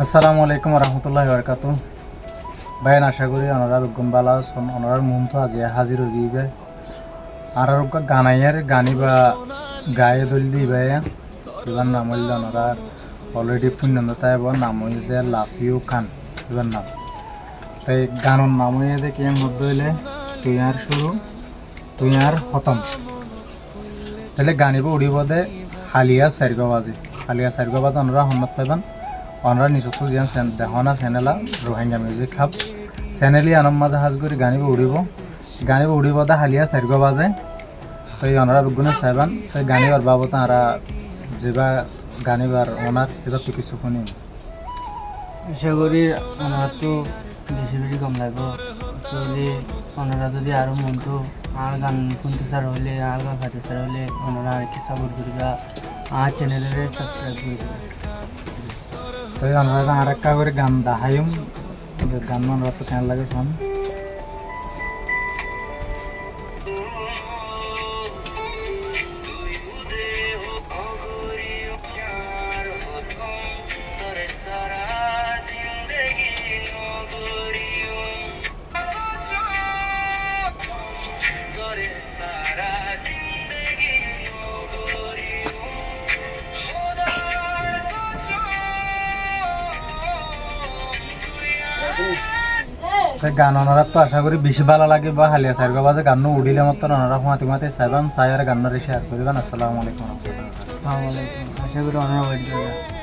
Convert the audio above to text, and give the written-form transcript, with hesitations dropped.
আসসালামু আলাইকুম রহমতুল্লাহি বারাকাতু। ভাইন আশা করি ওনারা বেগুন বালা ওনার মন তো আজ হাজির হয়ে গিয়ে আর গানাইয়ার গানি বা গায়ে দল দি ভাই এবার নাম হইল ওনারা অলরেডি পুণ্যতা এবং নাম হইলে লাফিউ খান এবার নাম তাই গানের নাম হইলে কি মধ্যে হইলে তুই আর শুরু তুই আর খতম তাহলে গানিব উড়িব দে হালিয়া চারিগো বাজে হালিয়া চারিগো বাজে ওনারা সন্ন্যত পাইবান ওনারা নিজস্ব যেন দেহনা চ্যানেলা রোহিঙ্গা মিউজিক হাব চ্যানেলই আনম মাঝে হাজ করে গানিব উড়িব দা হালিয়া চারিগো বাজে তো এই ওনারা বেগুনে চাইবান তো গানিবার বাবদ তারা যেবা গানিবার ওনার এবার তো কিছু শুনি আশা করি ওনারা তো বেশি বেশি কম লাগবে আসলে ওনারা যদি আরও মনতো আর গান শুনতে চার হলে আর গান খাইতে চার হলে ওনারা আর কি সাপোর্ট করবা আর চ্যানেলের সাবস্ক্রাইব করবে। তো ওনারা আর একটা করে গান দেখাইম গান ওনারা তো কেন লাগে শোন গান ওনারা তো আশা করি বেশি ভালো লাগে বা হালিয়া চারিগো বাজে গান উড়িলে মতো ওনারা হুমাতে হুমাতে চাইবান চাই আর গান শেয়ার করিবান। আসসালামু আলাইকুম। আসসালামু আলাইকুম। আশা করি ওনারা ওয়েট করবে।